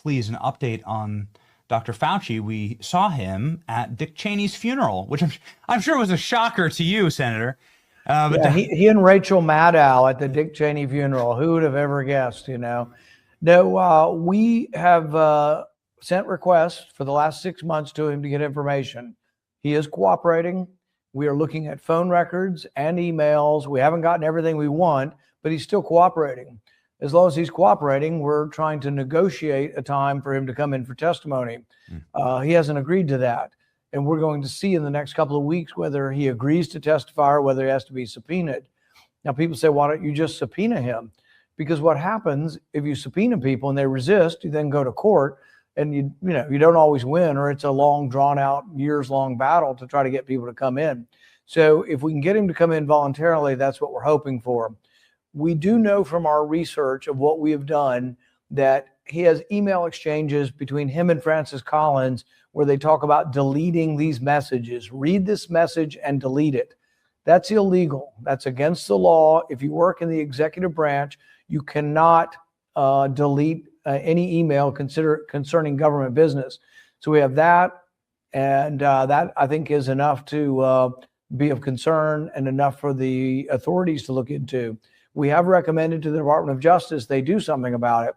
please, an update on Dr. Fauci. We saw him at Dick Cheney's funeral, which I'm sure was a shocker to you, Senator. But yeah, he and Rachel Maddow at the Dick Cheney funeral. Who would have ever guessed, you know? No, we have sent requests for the last 6 months to him to get information. He is cooperating. We are looking at phone records and emails. We haven't gotten everything we want, but he's still cooperating. As long as he's cooperating, we're trying to negotiate a time for him to come in for testimony. He hasn't agreed to that. And we're going to see in the next couple of weeks whether he agrees to testify or whether he has to be subpoenaed. Now, people say, why don't you just subpoena him? Because what happens if you subpoena people and they resist, you then go to court and you don't always win, or it's a long, drawn out, years-long battle to try to get people to come in. So if we can get him to come in voluntarily, that's what we're hoping for. We do know from our research of what we have done that he has email exchanges between him and Francis Collins where they talk about deleting these messages. Read this message and delete it. That's illegal. That's against the law. If you work in the executive branch, you cannot delete any email concerning government business. So we have that, and that I think is enough to be of concern and enough for the authorities to look into. We have recommended to the Department of Justice they do something about it.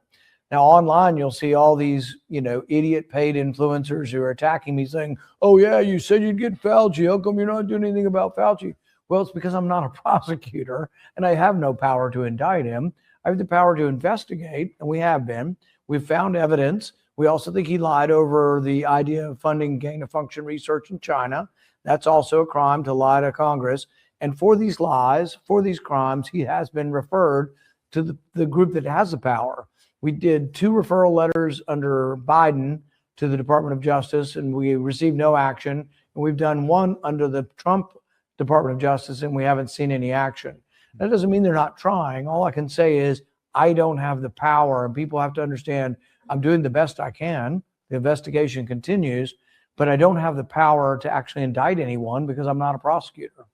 Now online, you'll see all these, idiot paid influencers who are attacking me saying, oh yeah, you said you'd get Fauci. How come you're not doing anything about Fauci? Well, it's because I'm not a prosecutor and I have no power to indict him. I have the power to investigate, and we have been. We've found evidence. We also think he lied over the idea of funding gain-of-function research in China. That's also a crime, to lie to Congress. And for these lies, for these crimes, he has been referred to the group that has the power. We did 2 referral letters under Biden to the Department of Justice, and we received no action. And we've done 1 under the Trump Department of Justice, and we haven't seen any action. That doesn't mean they're not trying. All I can say is I don't have the power, and people have to understand I'm doing the best I can. The investigation continues, but I don't have the power to actually indict anyone because I'm not a prosecutor.